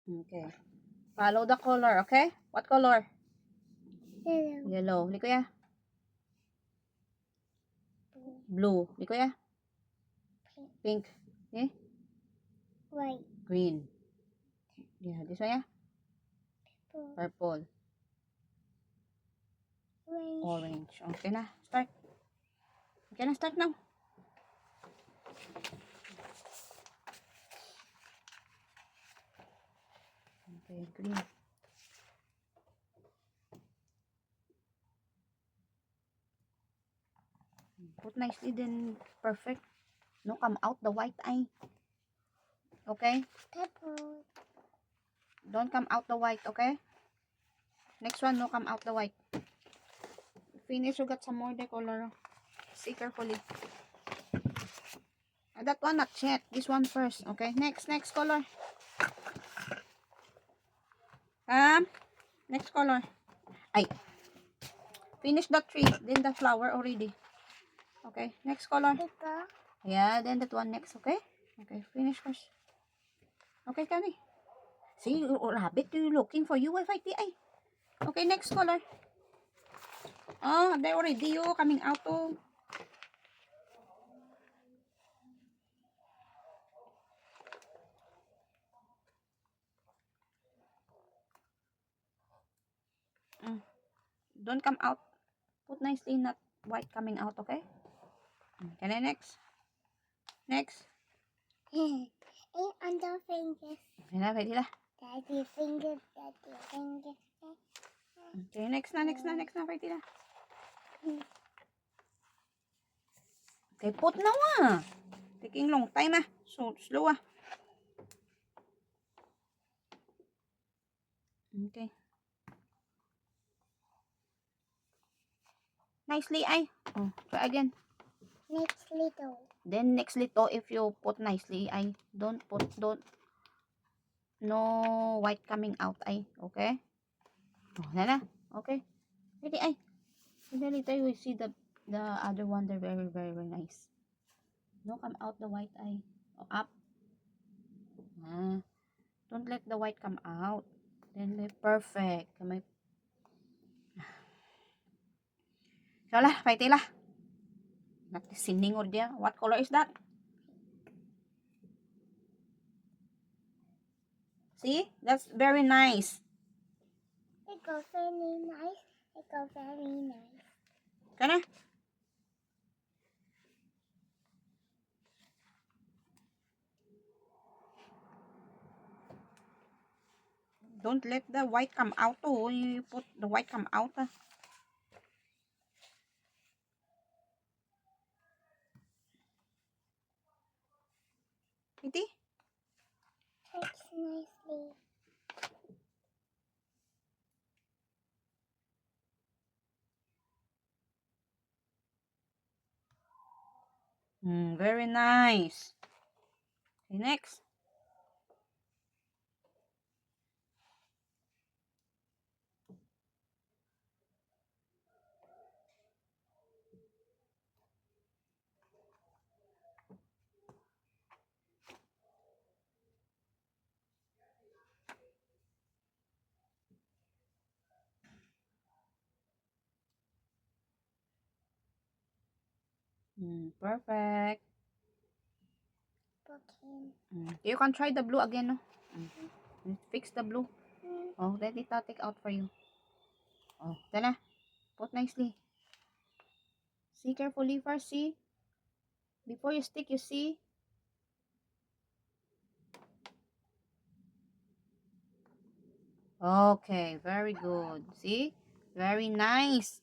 Okay. Follow the color, okay? What color? Yellow. Yellow. Ni kuya? Blue. Ni kuya? Pink. Pink. Okay? White. Green. Yeah, this one, yeah? Purple. Purple. Orange. Orange. Okay na. Start. Okay na, start now. Okay, green. Put nicely, then perfect. No, come out the white eye. Okay? Purple. Don't come out the white, okay? Next one, no, come out the white. Finish, you got some more the color. See carefully. That one, not yet. This one first, okay? Next color. Next color. Ay. Finish the tree, then the flower already. Okay, next color. Purple. Yeah, then that one next, okay? Okay, finish first. Okay, Kani. See, rabbit, you looking for you, FIT. Ay. Okay, next color. Oh, they already, you coming out to. Don't come out. Put nicely, not white coming out, okay? Can I next? Next. And on the fingers. Okay na, pwede na. Daddy finger. Daddy finger. Okay, next na, pwede na. Okay, put na wa. Taking long time ah. So, slow ah. Okay. Nicely ay. Oh, try again. Next little. Then next little, if you put nicely ay, don't, no white coming out ay. Okay? Oh, na. Okay. Pwede ay. Then later you will see the other one. They're very, very, very nice. No, come out the white eye. Oh, up. Don't let the white come out. Then perfect. Kamay. So lah, pwede lah. Siningod dia. What color is that? See? That's very nice. It goes very nice. It goes very nice. Kana? Don't let the white come out. Oh, you put the white come out. Iti? Touch nicely. Very nice. Okay, next. Perfect. Okay. You can try the blue again, no? Fix the blue. Oh, let it take out for you. Oh, then put nicely. See carefully first, see? Before you stick, you see? Okay, very good. See? Very nice.